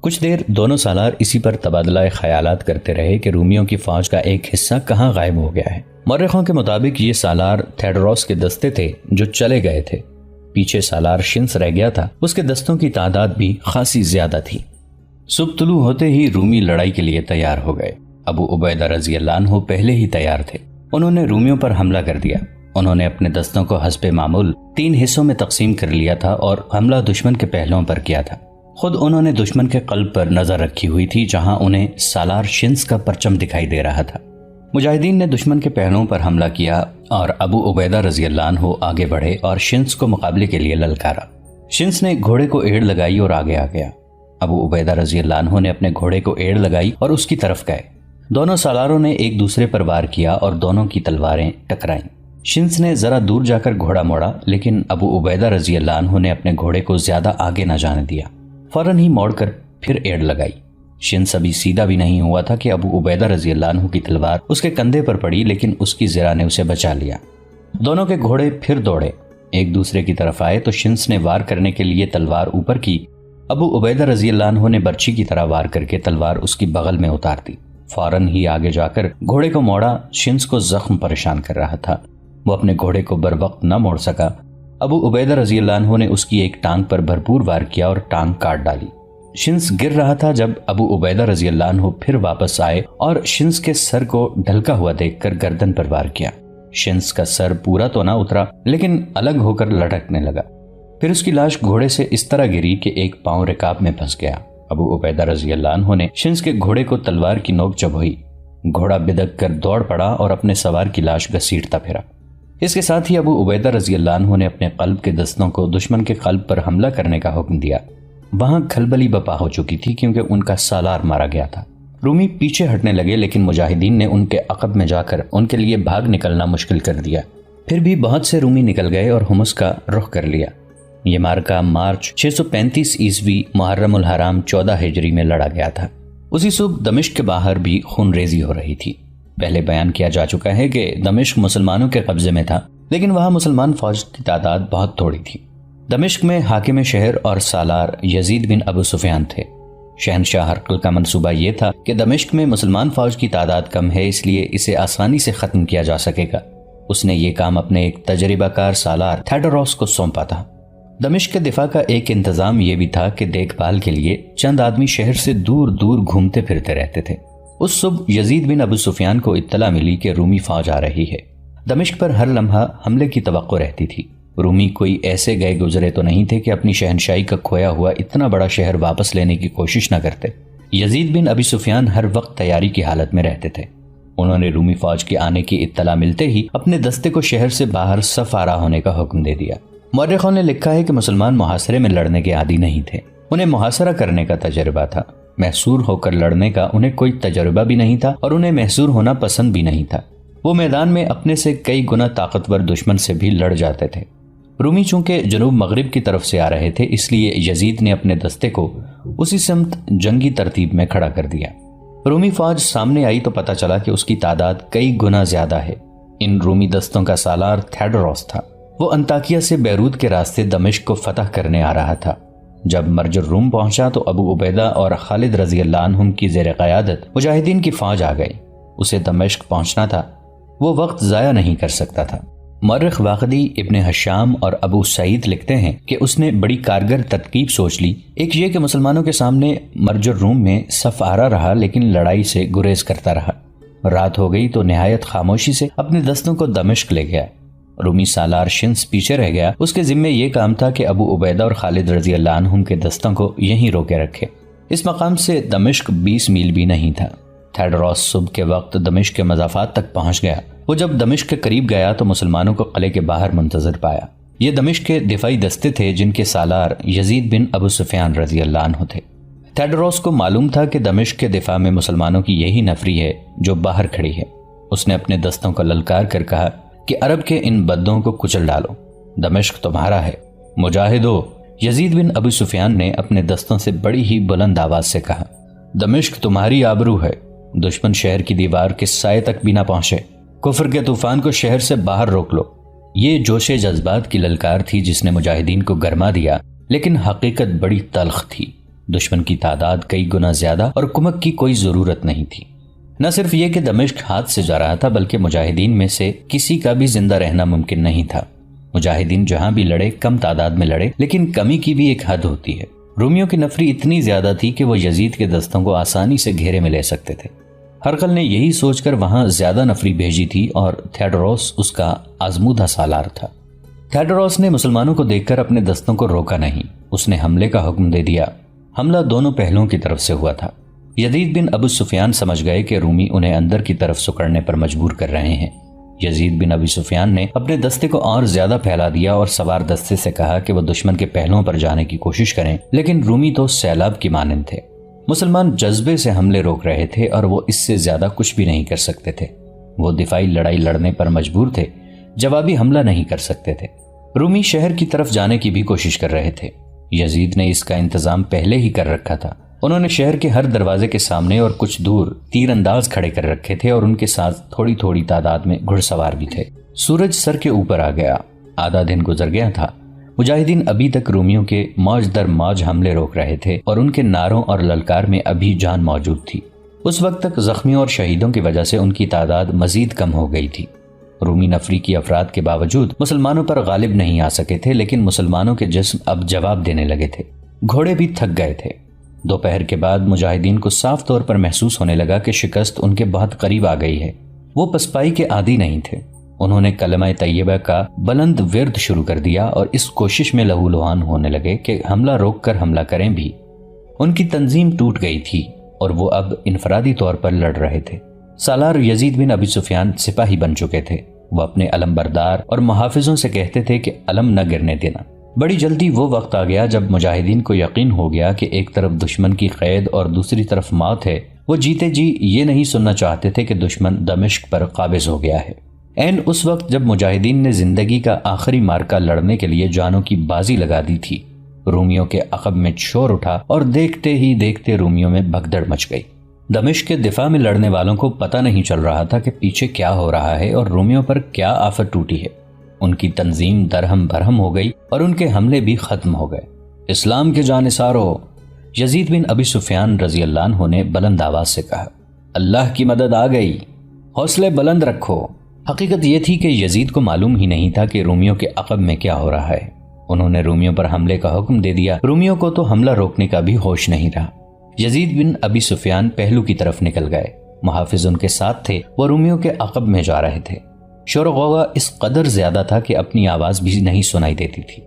کچھ دیر دونوں سالار اسی پر تبادلہ خیالات کرتے رہے کہ رومیوں کی فوج کا ایک حصہ کہاں غائب ہو گیا ہے۔ مورخوں کے مطابق یہ سالار تھیوڈروس کے دستے تھے جو چلے گئے تھے۔ پیچھے سالار شنس رہ گیا تھا، اس کے دستوں کی تعداد بھی خاصی زیادہ تھی۔ صبح طلوع ہوتے ہی رومی لڑائی کے لیے تیار ہو گئے۔ ابو عبیدہ رضی اللہ عنہ پہلے ہی تیار تھے۔ انہوں نے رومیوں پر حملہ کر دیا۔ انہوں نے اپنے دستوں کو حسب معمول 3 حصوں میں تقسیم کر لیا تھا اور حملہ دشمن کے پہلوؤں پر کیا تھا۔ خود انہوں نے دشمن کے قلب پر نظر رکھی ہوئی تھی، جہاں انہیں سالار شنس کا پرچم دکھائی دے رہا تھا۔ مجاہدین نے دشمن کے پہلوؤں پر حملہ کیا اور ابو عبیدہ رضی اللہ عنہ آگے بڑھے اور شنس کو مقابلے کے لیے للکارا۔ شنس نے گھوڑے کو ایڑ لگائی اور آگے آ گیا۔ ابو عبیدہ رضی اللہ عنہ نے اپنے گھوڑے کو ایڑ لگائی اور اس کی طرف گئے۔ دونوں سالاروں نے ایک دوسرے پر وار کیا اور دونوں کی تلواریں ٹکرائیں۔ شنس نے ذرا دور جا کر گھوڑا موڑا، لیکن ابو عبیدہ رضی اللہ عنہ نے اپنے گھوڑے کو زیادہ آگے نہ جانے دیا۔ فوراً ہی موڑ کر پھر ایڑ لگائی۔ شنس ابھی سیدھا بھی نہیں ہوا تھا کہ ابو عبیدہ رضی اللہ عنہ کی تلوار اس کے کندھے پر پڑی، لیکن اس کی زرہ نے اسے بچا لیا۔ دونوں کے گھوڑے پھر دوڑے، ایک دوسرے کی طرف آئے تو شنس نے وار کرنے کے لیے تلوار اوپر کی۔ ابو عبیدہ رضی اللہ عنہ نے برچھی کی طرح وار کر کے تلوار اس کی بغل میں اتار دی۔ فوراً ہی آگے جا کر گھوڑے کو موڑا۔ شنس کو زخم پریشان کر رہا تھا، وہ اپنے گھوڑے کو بر وقت نہ موڑ سکا۔ ابو عبیدہ رضی اللہ عنہ نے اس کی ایک ٹانگ پر بھرپور وار کیا اور ٹانگ کاٹ ڈالی۔ شنس گر رہا تھا جب ابو عبیدہ رضی اللہ عنہ پھر واپس آئے اور شنس کے سر کو ڈھلکا ہوا دیکھ کر گردن پر وار کیا۔ شنس کا سر پورا تو نہ اترا، لیکن الگ ہو کر لٹکنے لگا۔ پھر اس کی لاش گھوڑے سے اس طرح گری کہ ایک پاؤں رکاب میں پھنس گیا۔ ابو عبیدہ رضی اللہ عنہ نے شنس کے گھوڑے کو تلوار کی نوک چبھوئی۔ گھوڑا بدک کر دوڑ پڑا اور اپنے سوار کی لاش گھسیٹتا پھرا۔ اس کے ساتھ ہی ابو عبیدہ رضی اللہ عنہ نے اپنے قلب کے دستوں کو دشمن کے قلب پر حملہ کرنے کا حکم دیا۔ وہاں کھلبلی بپا ہو چکی تھی کیونکہ ان کا سالار مارا گیا تھا۔ رومی پیچھے ہٹنے لگے، لیکن مجاہدین نے ان کے عقب میں جا کر ان کے لیے بھاگ نکلنا مشکل کر دیا۔ پھر بھی بہت سے رومی نکل گئے اور حمص کا رخ کر لیا۔ یہ مارکا مارچ 635 عیسوی محرم الحرام 14 ہجری میں لڑا گیا تھا۔ اسی صبح دمشق کے باہر بھی خون ریزی ہو رہی تھی۔ پہلے بیان کیا جا چکا ہے کہ دمشق مسلمانوں کے قبضے میں تھا، لیکن وہاں مسلمان فوج کی تعداد بہت تھوڑی تھی۔ دمشق میں حاکم شہر اور سالار یزید بن ابو سفیان تھے۔ شہنشاہ ہرقل کا منصوبہ یہ تھا کہ دمشق میں مسلمان فوج کی تعداد کم ہے، اس لیے اسے آسانی سے ختم کیا جا سکے گا۔ اس نے یہ کام اپنے ایک تجربہ کار سالار تھیوڈروس کو سونپا تھا۔ دمشق کے دفاع کا ایک انتظام یہ بھی تھا کہ دیکھ بھال کے لیے چند آدمی شہر سے دور دور گھومتے پھرتے رہتے تھے۔ اس صبح یزید بن ابو سفیان کو اطلاع ملی کہ رومی فوج آ رہی ہے۔ دمشق پر ہر لمحہ حملے کی توقع رہتی تھی۔ رومی کوئی ایسے گئے گزرے تو نہیں تھے کہ اپنی شہنشاہی کا کھویا ہوا اتنا بڑا شہر واپس لینے کی کوشش نہ کرتے۔ یزید بن ابی سفیان ہر وقت تیاری کی حالت میں رہتے تھے۔ انہوں نے رومی فوج کے آنے کی اطلاع ملتے ہی اپنے دستے کو شہر سے باہر صف آرا ہونے کا حکم دے دیا۔ مورخوں نے لکھا ہے کہ مسلمان محاصرے میں لڑنے کے عادی نہیں تھے، انہیں محاصرہ کرنے کا تجربہ تھا۔ محصور ہو کر لڑنے کا انہیں کوئی تجربہ بھی نہیں تھا اور انہیں محصور ہونا پسند بھی نہیں تھا۔ وہ میدان میں اپنے سے کئی گنا طاقتور دشمن سے بھی لڑ جاتے تھے۔ رومی چونکہ جنوب مغرب کی طرف سے آ رہے تھے، اس لیے یزید نے اپنے دستے کو اسی سمت جنگی ترتیب میں کھڑا کر دیا۔ رومی فوج سامنے آئی تو پتہ چلا کہ اس کی تعداد کئی گنا زیادہ ہے۔ ان رومی دستوں کا سالار تھیوڈروس تھا۔ وہ انطاکیہ سے بیروت کے راستے دمشق کو فتح کرنے آ رہا تھا۔ جب مرج الروم پہنچا تو ابو عبیدہ اور خالد رضی اللہ عنہم کی زیر قیادت مجاہدین کی فوج آ گئی۔ اسے دمشق پہنچنا تھا، وہ وقت ضائع نہیں کر سکتا تھا۔ مورخ واقدی ابن حشام اور ابو سعید لکھتے ہیں کہ اس نے بڑی کارگر ترکیب سوچ لی۔ ایک یہ کہ مسلمانوں کے سامنے مرج الروم میں صف آرا رہا، لیکن لڑائی سے گریز کرتا رہا۔ رات ہو گئی تو نہایت خاموشی سے اپنے دستوں کو دمشق لے گیا۔ رومی سالار شنس پیچھے رہ گیا۔ اس کے ذمے یہ کام تھا کہ ابو عبیدہ اور خالد رضی اللہ عنہم کے دستوں کو یہیں روکے رکھے۔ اس مقام سے دمشق 20 میل بھی نہیں تھا۔ تھیوڈروس صبح کے وقت دمشق کے مضافات تک پہنچ گیا۔ وہ جب دمشق کے قریب گیا تو مسلمانوں کو قلعے کے باہر منتظر پایا۔ یہ دمشق کے دفاعی دستے تھے جن کے سالار یزید بن ابو سفیان رضی اللہ عنہ تھے۔ تھیوڈروس کو معلوم تھا کہ دمشق کے دفاع میں مسلمانوں کی یہی نفری ہے جو باہر کھڑی ہے۔ اس نے اپنے دستوں کو للکار کر کہا کہ عرب کے ان بدوں کو کچل ڈالو، دمشق تمہارا ہے، مجاہدو۔ یزید بن ابو سفیان نے اپنے دستوں سے بڑی ہی بلند آواز سے کہا، دمشق تمہاری آبرو ہے، دشمن شہر کی دیوار کے سائے تک بھی نہ پہنچے، کفر کے طوفان کو شہر سے باہر روک لو۔ یہ جوش جذبات کی للکار تھی جس نے مجاہدین کو گرما دیا، لیکن حقیقت بڑی تلخ تھی۔ دشمن کی تعداد کئی گنا زیادہ اور کمک کی کوئی ضرورت نہیں تھی۔ نہ صرف یہ کہ دمشق ہاتھ سے جا رہا تھا بلکہ مجاہدین میں سے کسی کا بھی زندہ رہنا ممکن نہیں تھا۔ مجاہدین جہاں بھی لڑے کم تعداد میں لڑے، لیکن کمی کی بھی ایک حد ہوتی ہے۔ رومیوں کی نفری اتنی زیادہ تھی کہ وہ یزید کے دستوں کو آسانی سے گھیرے میں لے سکتے تھے۔ ہرقل نے یہی سوچ کر وہاں زیادہ نفری بھیجی تھی اور تھیوڈروس اس کا آزمودہ سالار تھا۔ تھیوڈروس نے مسلمانوں کو دیکھ کر اپنے دستوں کو روکا نہیں، اس نے حملے کا حکم دے دیا۔ حملہ دونوں پہلوؤں کی طرف سے ہوا تھا۔ یزید بن ابو سفیان سمجھ گئے کہ رومی انہیں اندر کی طرف سکڑنے پر مجبور کر رہے ہیں۔ یزید بن ابی سفیان نے اپنے دستے کو اور زیادہ پھیلا دیا اور سوار دستے سے کہا کہ وہ دشمن کے پہلوؤں پر جانے کی کوشش کریں، لیکن رومی تو سیلاب کی مانند تھے۔ مسلمان جذبے سے حملے روک رہے تھے اور وہ اس سے زیادہ کچھ بھی نہیں کر سکتے تھے۔ وہ دفاعی لڑائی لڑنے پر مجبور تھے، جوابی حملہ نہیں کر سکتے تھے۔ رومی شہر کی طرف جانے کی بھی کوشش کر رہے تھے۔ یزید نے اس کا انتظام پہلے ہی کر رکھا تھا۔ انہوں نے شہر کے ہر دروازے کے سامنے اور کچھ دور تیر انداز کھڑے کر رکھے تھے اور ان کے ساتھ تھوڑی تھوڑی تعداد میں گھڑ سوار بھی تھے۔ سورج سر کے اوپر آ گیا، آدھا دن گزر گیا تھا۔ مجاہدین ابھی تک رومیوں کے موج در موج حملے روک رہے تھے اور ان کے نعروں اور للکار میں ابھی جان موجود تھی۔ اس وقت تک زخمیوں اور شہیدوں کی وجہ سے ان کی تعداد مزید کم ہو گئی تھی۔ رومی نفری کی افراد کے باوجود مسلمانوں پر غالب نہیں آ سکے تھے، لیکن مسلمانوں کے جسم اب جواب دینے لگے تھے۔ گھوڑے بھی تھک گئے تھے۔ دوپہر کے بعد مجاہدین کو صاف طور پر محسوس ہونے لگا کہ شکست ان کے بہت قریب آ گئی ہے۔ وہ پسپائی کے عادی نہیں تھے۔ انہوں نے کلمہ طیبہ کا بلند ورد شروع کر دیا اور اس کوشش میں لہو لہان ہونے لگے کہ حملہ روک کر حملہ کریں بھی۔ ان کی تنظیم ٹوٹ گئی تھی اور وہ اب انفرادی طور پر لڑ رہے تھے۔ سالار یزید بن ابی سفیان سپاہی بن چکے تھے۔ وہ اپنے علم بردار اور محافظوں سے کہتے تھے کہ علم نہ گرنے دینا۔ بڑی جلدی وہ وقت آ گیا جب مجاہدین کو یقین ہو گیا کہ ایک طرف دشمن کی قید اور دوسری طرف موت ہے۔ وہ جیتے جی یہ نہیں سننا چاہتے تھے کہ دشمن دمشق پر قابض ہو گیا ہے۔ عین اس وقت جب مجاہدین نے زندگی کا آخری مارکہ لڑنے کے لیے جانوں کی بازی لگا دی تھی، رومیوں کے عقب میں شور اٹھا اور دیکھتے ہی دیکھتے رومیوں میں بھگدڑ مچ گئی۔ دمشق کے دفاع میں لڑنے والوں کو پتہ نہیں چل رہا تھا کہ پیچھے کیا ہو رہا ہے اور رومیوں پر کیا آفت ٹوٹی ہے۔ ان کی تنظیم درہم برہم ہو گئی اور ان کے حملے بھی ختم ہو گئے۔ اسلام کے جانثارو، یزید بن ابی سفیان رضی اللہ عنہ نے بلند آواز سے کہا، اللہ کی مدد آ گئی، حوصلے بلند رکھو۔ حقیقت یہ تھی کہ یزید کو معلوم ہی نہیں تھا کہ رومیوں کے عقب میں کیا ہو رہا ہے۔ انہوں نے رومیوں پر حملے کا حکم دے دیا۔ رومیوں کو تو حملہ روکنے کا بھی ہوش نہیں رہا۔ یزید بن ابی سفیان پہلو کی طرف نکل گئے۔ محافظ ان کے ساتھ تھے، وہ رومیوں کے عقب میں جا رہے تھے۔ شور و غوغا اس قدر زیادہ تھا کہ اپنی آواز بھی نہیں سنائی دیتی تھی۔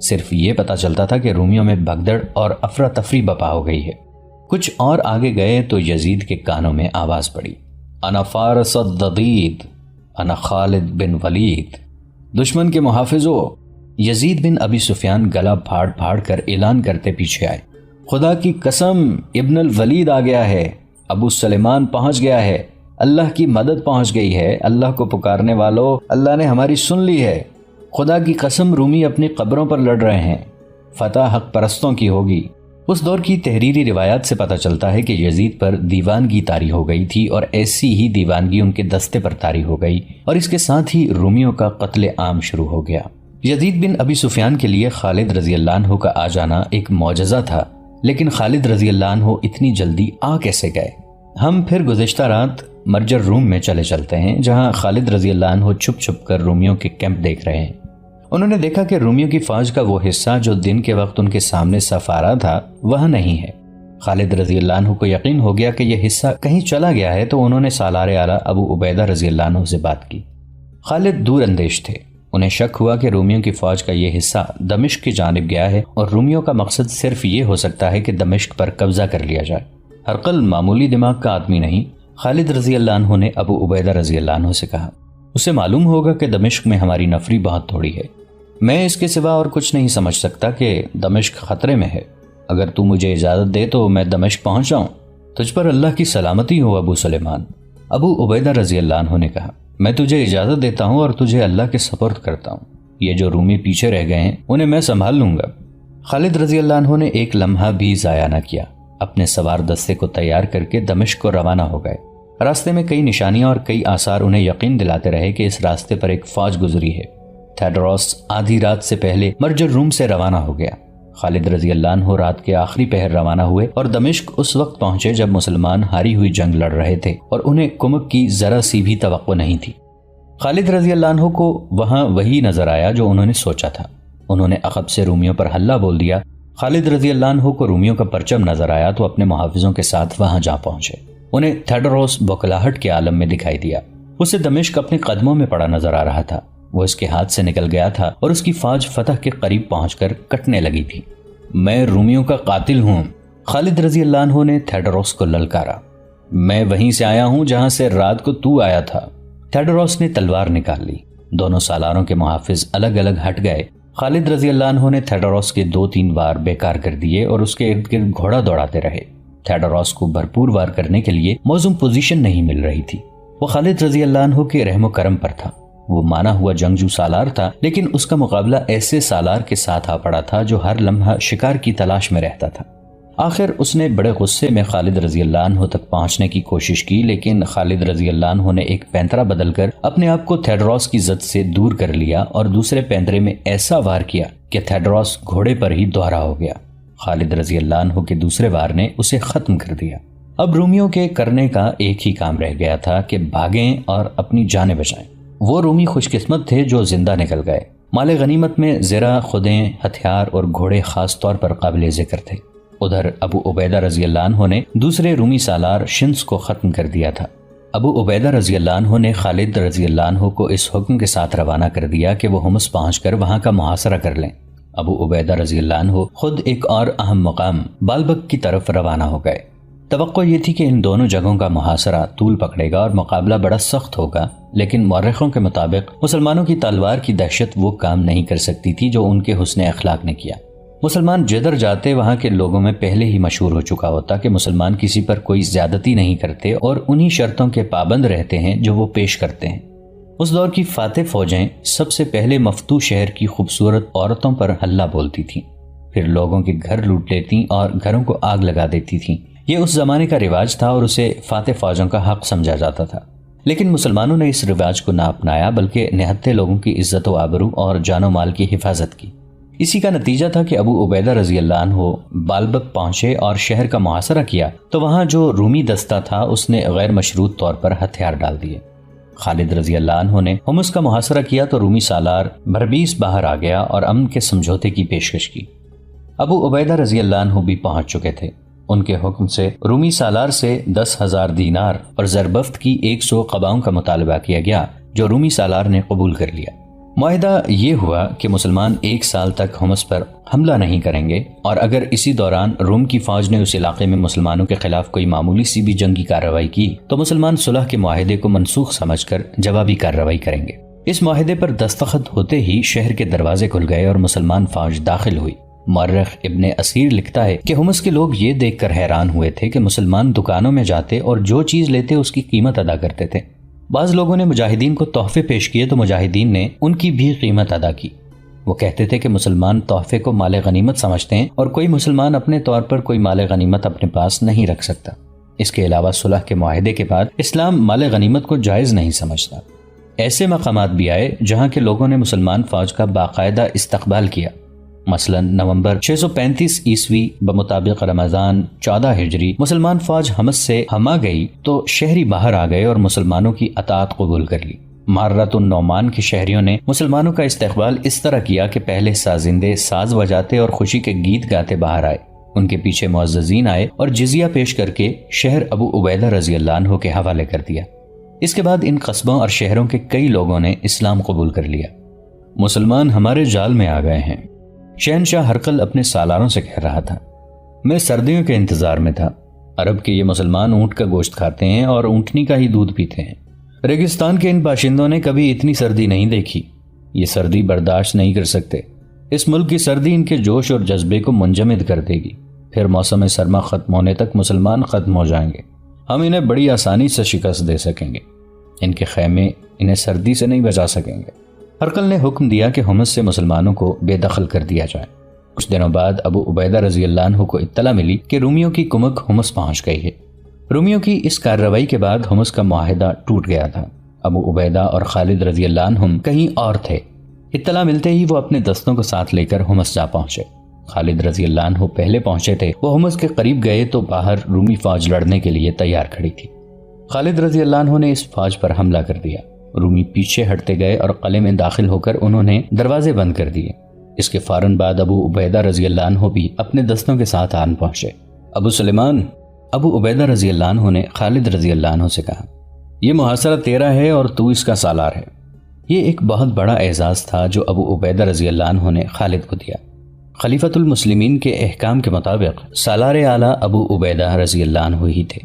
صرف یہ پتا چلتا تھا کہ رومیوں میں بھگدڑ اور افراتفری بپا ہو گئی ہے۔ کچھ اور آگے گئے تو یزید کے کانوں میں آواز پڑی، انا فارس الضدید، انا خالد بن ولید۔ دشمن کے محافظوں، یزید بن ابی سفیان گلا پھاڑ پھاڑ کر اعلان کرتے پیچھے آئے، خدا کی قسم ابن الولید آ گیا ہے، ابو سلیمان پہنچ گیا ہے، اللہ کی مدد پہنچ گئی ہے، اللہ کو پکارنے والوں، اللہ نے ہماری سن لی ہے، خدا کی قسم رومی اپنی قبروں پر لڑ رہے ہیں، فتح حق پرستوں کی ہوگی۔ اس دور کی تحریری روایات سے پتہ چلتا ہے کہ یزید پر دیوانگی طاری ہو گئی تھی اور ایسی ہی دیوانگی ان کے دستے پر طاری ہو گئی اور اس کے ساتھ ہی رومیوں کا قتل عام شروع ہو گیا۔ یزید بن ابی سفیان کے لیے خالد رضی اللہ عنہ کا آ جانا ایک معجزہ تھا، لیکن خالد رضی اللہ عنہ اتنی جلدی آ کیسے گئے؟ ہم پھر گزشتہ رات مرجر روم میں چلتے ہیں، جہاں خالد رضی اللہ عنہ چھپ چھپ کر رومیوں کے کیمپ دیکھ رہے ہیں۔ انہوں نے دیکھا کہ رومیوں کی فوج کا وہ حصہ جو دن کے وقت ان کے سامنے صف آرا تھا وہاں نہیں ہے۔ خالد رضی اللہ عنہ کو یقین ہو گیا کہ یہ حصہ کہیں چلا گیا ہے، تو انہوں نے سالار اعلیٰ ابو عبیدہ رضی اللہ عنہ سے بات کی۔ خالد دور اندیش تھے، انہیں شک ہوا کہ رومیوں کی فوج کا یہ حصہ دمشق کی جانب گیا ہے اور رومیوں کا مقصد صرف یہ ہو سکتا ہے کہ دمشق پر قبضہ کر لیا جائے۔ ہرقل معمولی دماغ کا آدمی نہیں۔ خالد رضی اللہ عنہ نے ابو عبیدہ رضی اللہ عنہ سے کہا، اسے معلوم ہوگا کہ دمشق میں ہماری نفری بہت تھوڑی ہے، میں اس کے سوا اور کچھ نہیں سمجھ سکتا کہ دمشق خطرے میں ہے۔ اگر تو مجھے اجازت دے تو میں دمشق پہنچ جاؤں۔ تجھ پر اللہ کی سلامتی ہو ابو سلیمان۔ ابو عبیدہ رضی اللہ عنہ نے کہا، میں تجھے اجازت دیتا ہوں اور تجھے اللہ کے سپرد کرتا ہوں، یہ جو رومی پیچھے رہ گئے ہیں انہیں میں سنبھال لوں گا۔ خالد رضی اللہ عنہ نے ایک لمحہ بھی ضائع نہ کیا، اپنے سوار دستے کو تیار کر کے دمشق کو روانہ ہو گئے۔ راستے میں کئی نشانیاں اور کئی آثار انہیں یقین دلاتے رہے کہ اس راستے پر ایک فوج گزری ہے۔ تھیوڈروس آدھی رات سے پہلے مرجر روم سے روانہ ہو گیا۔ خالد رضی اللہ عنہ رات کے آخری پہر روانہ ہوئے اور دمشق اس وقت پہنچے جب مسلمان ہاری ہوئی جنگ لڑ رہے تھے اور انہیں کمک کی ذرا سی بھی توقع نہیں تھی۔ خالد رضی اللہ عنہ کو وہاں وہی نظر آیا جو انہوں نے سوچا تھا۔ انہوں نے عقب سے رومیوں پر حلہ بول دیا۔ خالد رضی اللہ عنہ کو رومیوں کا پرچم نظر آیا تو اپنے محافظوں کے ساتھ وہاں جا پہنچے۔ انہیں تھیڈروس بوکھلاہٹ کے عالم میں دکھائی دیا۔ اسے دمشق اپنے قدموں میں پڑا نظر آ رہا تھا۔ وہ اس کے ہاتھ سے نکل گیا تھا اور اس کی فوج فتح کے قریب پہنچ کر کٹنے لگی تھی۔ میں رومیوں کا قاتل ہوں، خالد رضی اللہ عنہ نے تھیڈروس کو للکارا۔ میں وہیں سے آیا ہوں جہاں سے رات کو تو آیا تھا۔ تھیڈروس نے تلوار نکال لی۔ دونوں سالاروں کے محافظ الگ الگ ہٹ گئے۔ خالد رضی اللہ عنہ نے تھیڈروس کے 2-3 وار بیکار کر دیے اور اس کے ارد گرد گھوڑا دوڑاتے رہے۔ تھیڈروس کو بھرپور وار کرنے کے لیے موزوں پوزیشن نہیں مل رہی تھی۔ وہ خالد رضی اللہ عنہ کے رحم و کرم پر تھا۔ وہ مانا ہوا جنگجو سالار تھا، لیکن اس کا مقابلہ ایسے سالار کے ساتھ آ پڑا تھا جو ہر لمحہ شکار کی تلاش میں رہتا تھا۔ آخر اس نے بڑے غصے میں خالد رضی اللہ عنہ تک پہنچنے کی کوشش کی، لیکن خالد رضی اللہ عنہ نے ایک پینترا بدل کر اپنے آپ کو تھیڈروس کی زد سے دور کر لیا اور دوسرے پینترے میں ایسا وار کیا کہ تھیڈروس گھوڑے پر ہی دوہرا ہو گیا۔ خالد رضی اللہ عنہ کے دوسرے وار نے اسے ختم کر دیا۔ اب رومیوں کے کرنے کا ایک ہی کام رہ گیا تھا کہ بھاگیں اور اپنی جانیں بچائیں۔ وہ رومی خوش قسمت تھے جو زندہ نکل گئے۔ مال غنیمت میں زرہ، خودیں، ہتھیار اور گھوڑے خاص طور پر قابل ذکر تھے۔ ادھر ابو عبیدہ رضی اللہ عنہ نے دوسرے رومی سالار شنس کو ختم کر دیا تھا۔ ابو عبیدہ رضی اللہ عنہ نے خالد رضی اللہ عنہ کو اس حکم کے ساتھ روانہ کر دیا کہ وہ حمص پہنچ کر وہاں کا محاصرہ کر لیں۔ ابو عبیدہ رضی اللہ عنہ خود ایک اور اہم مقام بالبک کی طرف روانہ ہو گئے۔ توقع یہ تھی کہ ان دونوں جگہوں کا محاصرہ طول پکڑے گا اور مقابلہ بڑا سخت ہوگا، لیکن مورخوں کے مطابق مسلمانوں کی تلوار کی دہشت وہ کام نہیں کر سکتی تھی جو ان کے حسن اخلاق نے کیا۔ مسلمان جدھر جاتے وہاں کے لوگوں میں پہلے ہی مشہور ہو چکا ہوتا کہ مسلمان کسی پر کوئی زیادتی نہیں کرتے اور انہی شرطوں کے پابند رہتے ہیں جو وہ پیش کرتے ہیں۔ اس دور کی فاتح فوجیں سب سے پہلے مفتوح شہر کی خوبصورت عورتوں پر حلہ بولتی تھیں، پھر لوگوں کے گھر لوٹ لیتی اور گھروں کو آگ لگا دیتی تھیں۔ یہ اس زمانے کا رواج تھا اور اسے فاتح فوجوں کا حق سمجھا جاتا تھا، لیکن مسلمانوں نے اس رواج کو نہ اپنایا بلکہ نہتے لوگوں کی عزت و آبرو اور جان و مال کی حفاظت کی۔ اسی کا نتیجہ تھا کہ ابو عبیدہ رضی اللہ عنہ بالبک پہنچے اور شہر کا محاصرہ کیا تو وہاں جو رومی دستہ تھا اس نے غیر مشروط طور پر ہتھیار ڈال دیے۔ خالد رضی اللہ عنہ نے حمص کا محاصرہ کیا تو رومی سالار بربیس باہر آ گیا اور امن کے سمجھوتے کی پیشکش کی۔ ابو عبیدہ رضی اللہ عنہ بھی پہنچ چکے تھے۔ ان کے حکم سے رومی سالار سے 10,000 دینار اور زربفت کی 100 قباؤں کا مطالبہ کیا گیا جو رومی سالار نے قبول کر لیا۔ معاہدہ یہ ہوا کہ مسلمان 1 سال تک حمص پر حملہ نہیں کریں گے اور اگر اسی دوران روم کی فوج نے اس علاقے میں مسلمانوں کے خلاف کوئی معمولی سی بھی جنگی کارروائی کی تو مسلمان صلح کے معاہدے کو منسوخ سمجھ کر جوابی کارروائی کریں گے۔ اس معاہدے پر دستخط ہوتے ہی شہر کے دروازے کھل گئے اور مسلمان فوج داخل ہوئی۔ مورخ ابن اسیر لکھتا ہے کہ حمص کے لوگ یہ دیکھ کر حیران ہوئے تھے کہ مسلمان دکانوں میں جاتے اور جو چیز لیتے اس کی قیمت ادا کرتے تھے۔ بعض لوگوں نے مجاہدین کو تحفے پیش کیے تو مجاہدین نے ان کی بھی قیمت ادا کی۔ وہ کہتے تھے کہ مسلمان تحفے کو مال غنیمت سمجھتے ہیں اور کوئی مسلمان اپنے طور پر کوئی مال غنیمت اپنے پاس نہیں رکھ سکتا۔ اس کے علاوہ صلح کے معاہدے کے بعد اسلام مال غنیمت کو جائز نہیں سمجھتا۔ ایسے مقامات بھی آئے جہاں کے لوگوں نے مسلمان فوج کا باقاعدہ استقبال کیا۔ مثلا نومبر 635 عیسوی بمطابق رمضان 14 ہجری مسلمان فوج حمص سے ہما گئی تو شہری باہر آ گئے اور مسلمانوں کی اطاعت قبول کر لی۔ ماررۃ النعمان کے شہریوں نے مسلمانوں کا استقبال اس طرح کیا کہ پہلے سازندے ساز بجاتے اور خوشی کے گیت گاتے باہر آئے، ان کے پیچھے معززین آئے اور جزیہ پیش کر کے شہر ابو عبیدہ رضی اللہ عنہ کے حوالے کر دیا۔ اس کے بعد ان قصبوں اور شہروں کے کئی لوگوں نے اسلام قبول کر لیا۔ مسلمان ہمارے جال میں آ گئے ہیں، شہنشاہ ہرقل اپنے سالاروں سے کہہ رہا تھا۔ میں سردیوں کے انتظار میں تھا۔ عرب کے یہ مسلمان اونٹ کا گوشت کھاتے ہیں اور اونٹنی کا ہی دودھ پیتے ہیں۔ ریگستان کے ان باشندوں نے کبھی اتنی سردی نہیں دیکھی، یہ سردی برداشت نہیں کر سکتے۔ اس ملک کی سردی ان کے جوش اور جذبے کو منجمد کر دے گی، پھر موسم سرما ختم ہونے تک مسلمان ختم ہو جائیں گے، ہم انہیں بڑی آسانی سے شکست دے سکیں گے، ان کے خیمے انہیں سردی سے نہیں بچا سکیں گے۔ ہرقل نے حکم دیا کہ حمص سے مسلمانوں کو بے دخل کر دیا جائے۔ کچھ دنوں بعد ابو عبیدہ رضی اللہ عنہ کو اطلاع ملی کہ رومیوں کی کمک حمص پہنچ گئی ہے۔ رومیوں کی اس کارروائی کے بعد حمص کا معاہدہ ٹوٹ گیا تھا۔ ابو عبیدہ اور خالد رضی اللہ عنہم کہیں اور تھے۔ اطلاع ملتے ہی وہ اپنے دستوں کو ساتھ لے کر حمص جا پہنچے۔ خالد رضی اللہ عنہ پہلے پہنچے تھے۔ وہ حمص کے قریب گئے تو باہر رومی فوج لڑنے کے لیے تیار کھڑی تھی۔ خالد رضی اللہ عنہ نے اس فوج پر حملہ کر دیا۔ رومی پیچھے ہٹتے گئے اور قلعے میں داخل ہو کر انہوں نے دروازے بند کر دیے۔ اس کے فوراً بعد ابو عبیدہ رضی اللہ عنہ بھی اپنے دستوں کے ساتھ آن پہنچے۔ ابو سلیمان، ابو عبیدہ رضی اللہ عنہ نے خالد رضی اللہ عنہ سے کہا، یہ محاصرہ تیرا ہے اور تو اس کا سالار ہے۔ یہ ایک بہت بڑا اعزاز تھا جو ابو عبیدہ رضی اللہ عنہ نے خالد کو دیا۔ خلیفۃ المسلمین کے احکام کے مطابق سالار اعلیٰ ابو عبیدہ رضی اللہ عنہ ہی تھے۔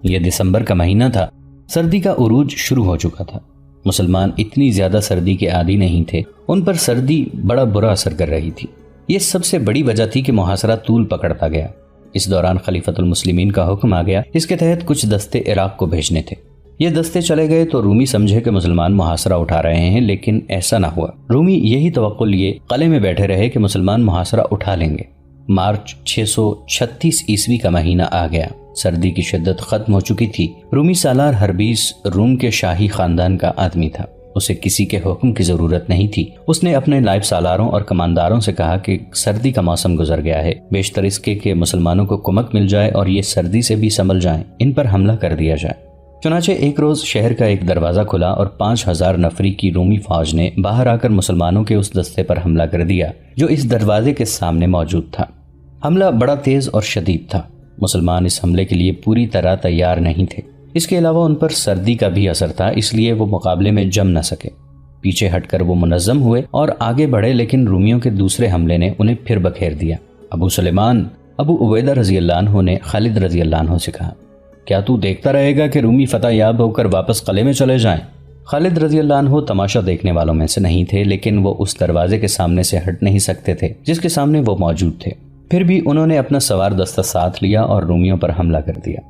یہ دسمبر کا مہینہ تھا، سردی کا عروج شروع ہو چکا تھا۔ مسلمان اتنی زیادہ سردی کے عادی نہیں تھے، ان پر سردی بڑا برا اثر کر رہی تھی۔ یہ سب سے بڑی وجہ تھی کہ محاصرہ طول پکڑتا گیا۔ اس دوران خلیفۃ المسلمین کا حکم آ گیا، اس کے تحت کچھ دستے عراق کو بھیجنے تھے۔ یہ دستے چلے گئے تو رومی سمجھے کہ مسلمان محاصرہ اٹھا رہے ہیں، لیکن ایسا نہ ہوا۔ رومی یہی توقع لیے قلعے میں بیٹھے رہے کہ مسلمان محاصرہ اٹھا لیں گے۔ مارچ 636 عیسوی کا مہینہ آ گیا۔ سردی کی شدت ختم ہو چکی تھی۔ رومی سالار ہربیس روم کے شاہی خاندان کا آدمی تھا۔ اسے کسی کے حکم کی ضرورت نہیں تھی۔ اس نے اپنے نائب سالاروں اور کمانداروں سے کہا کہ سردی کا موسم گزر گیا ہے، بیشتر اس کے کہ مسلمانوں کو کمک مل جائے اور یہ سردی سے بھی سنبھل جائیں، ان پر حملہ کر دیا جائے۔ چنانچہ ایک روز شہر کا ایک دروازہ کھلا اور 5000 نفری کی رومی فوج نے باہر آ کر مسلمانوں کے اس دستے پر حملہ کر دیا جو اس دروازے کے سامنے موجود تھا۔ حملہ بڑا تیز اور شدید تھا۔ مسلمان اس حملے کے لیے پوری طرح تیار نہیں تھے۔ اس کے علاوہ ان پر سردی کا بھی اثر تھا، اس لیے وہ مقابلے میں جم نہ سکے۔ پیچھے ہٹ کر وہ منظم ہوئے اور آگے بڑھے، لیکن رومیوں کے دوسرے حملے نے انہیں پھر بکھیر دیا۔ ابو سلیمان، ابو عبیدہ رضی اللہ عنہ نے خالد رضی اللہ عنہ سے کہا، کیا تو دیکھتا رہے گا کہ رومی فتح یاب ہو کر واپس قلعے میں چلے جائیں؟ خالد رضی اللہ عنہ تماشا دیکھنے والوں میں سے نہیں تھے، لیکن وہ اس دروازے کے سامنے سے ہٹ نہیں سکتے تھے جس کے سامنے وہ موجود تھے۔ پھر بھی انہوں نے اپنا سوار دستہ ساتھ لیا اور رومیوں پر حملہ کر دیا۔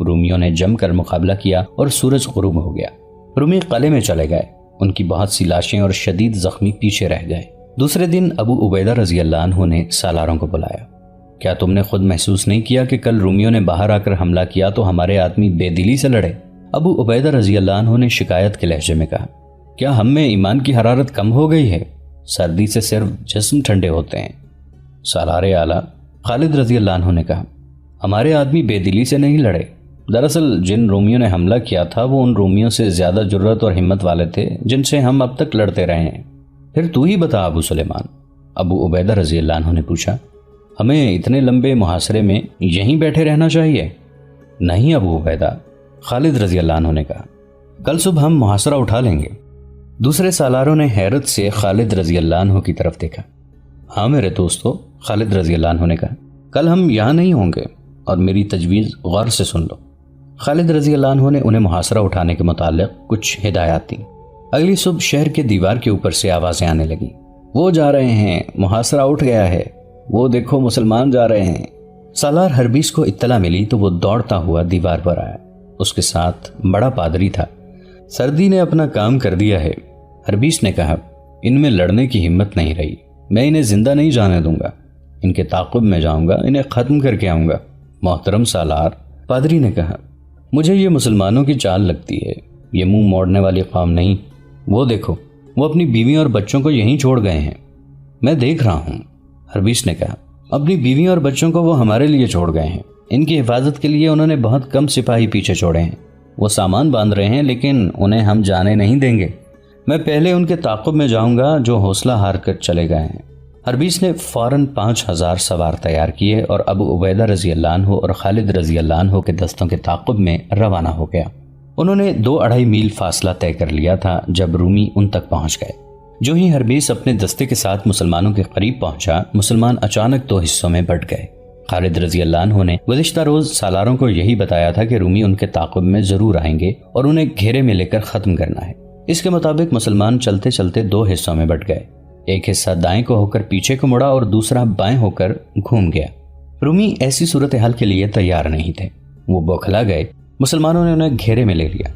رومیوں نے جم کر مقابلہ کیا اور سورج غروب ہو گیا۔ رومی قلعے میں چلے گئے۔ ان کی بہت سی لاشیں اور شدید زخمی پیچھے رہ گئے۔ دوسرے دن ابو عبیدہ رضی اللہ عنہ نے سالاروں کو بلایا۔ کیا تم نے خود محسوس نہیں کیا کہ کل رومیوں نے باہر آ کر حملہ کیا تو ہمارے آدمی بے دلی سے لڑے؟ ابو عبیدہ رضی اللہ عنہ نے شکایت کے لہجے میں کہا، کیا ہم میں ایمان کی حرارت کم ہو گئی ہے؟ سردی سے صرف جسم ٹھنڈے ہوتے ہیں۔ سالار اعلیٰ خالد رضی اللہ عنہ نے کہا، ہمارے آدمی بے دلی سے نہیں لڑے۔ دراصل جن رومیوں نے حملہ کیا تھا وہ ان رومیوں سے زیادہ جرأت اور ہمت والے تھے جن سے ہم اب تک لڑتے رہے ہیں۔ پھر تو ہی بتا ابو سلیمان، ابو عبیدہ رضی اللہ عنہ نے پوچھا، ہمیں اتنے لمبے محاصرے میں یہیں بیٹھے رہنا چاہیے؟ نہیں ابو عبیدہ، خالد رضی اللہ عنہ نے کہا، کل صبح ہم محاصرہ اٹھا لیں گے۔ دوسرے سالاروں نے حیرت سے خالد رضی اللہ عنہ کی طرف دیکھا۔ ہاں میرے دوستو، خالد رضی اللہ عنہ نے کہا، کل ہم یہاں نہیں ہوں گے اور میری تجویز غور سے سن لو۔ خالد رضی اللہ عنہ نے انہیں محاصرہ اٹھانے کے متعلق کچھ ہدایات دیں۔ اگلی صبح شہر کے دیوار کے اوپر سے آوازیں آنے لگیں، وہ جا رہے ہیں، محاصرہ اٹھ گیا ہے، وہ دیکھو مسلمان جا رہے ہیں۔ سالار ہربیس کو اطلاع ملی تو وہ دوڑتا ہوا دیوار پر آیا۔ اس کے ساتھ بڑا پادری تھا۔ سردی نے اپنا کام کر دیا ہے، ہربیس نے کہا، ان میں لڑنے کی ہمت نہیں رہی، میں انہیں زندہ نہیں جانے دوں گا، ان کے تعاقب میں جاؤں گا، انہیں ختم کر کے آؤں گا۔ محترم سالار، پادری نے کہا، مجھے یہ مسلمانوں کی چال لگتی ہے، یہ منہ موڑنے والی قوم نہیں۔ وہ دیکھو، وہ اپنی بیوی اور بچوں کو یہیں چھوڑ گئے ہیں۔ میں دیکھ رہا ہوں، ہربیس نے کہا، اپنی بیوی اور بچوں کو وہ ہمارے لیے چھوڑ گئے ہیں، ان کی حفاظت کے لیے انہوں نے بہت کم سپاہی پیچھے چھوڑے ہیں، وہ سامان باندھ رہے ہیں لیکن انہیں ہم جانے نہیں دیں گے۔ میں پہلے ان کے تعاقب میں جاؤں گا جو حوصلہ ہار کر چلے گئے ہیں۔ ہربیس نے فوراً 5000 سوار تیار کیے اور ابو عبیدہ رضی اللہ عنہ اور خالد رضی اللہ عنہ کے دستوں کے تعاقب میں روانہ ہو گیا۔ انہوں نے 2-2.5 میل فاصلہ طے کر لیا تھا جب رومی ان تک پہنچ گئے۔ جو ہی ہربیس اپنے دستے کے ساتھ مسلمانوں کے قریب پہنچا، مسلمان اچانک 2 حصوں میں بٹ گئے۔ خالد رضی اللہ عنہ نے گزشتہ روز سالاروں کو یہی بتایا تھا کہ رومی ان کے تعاقب میں ضرور آئیں گے اور انہیں گھیرے میں لے کر ختم کرنا ہے۔ اس کے مطابق مسلمان چلتے چلتے 2 حصوں میں بٹ گئے۔ ایک حصہ دائیں کو ہو کر پیچھے کو مڑا اور دوسرا بائیں ہو کر گھوم گیا۔ رومی ایسی صورتحال کے لیے تیار نہیں تھے، وہ بوکھلا گئے۔ مسلمانوں نے انہیں گھیرے میں لے لیا۔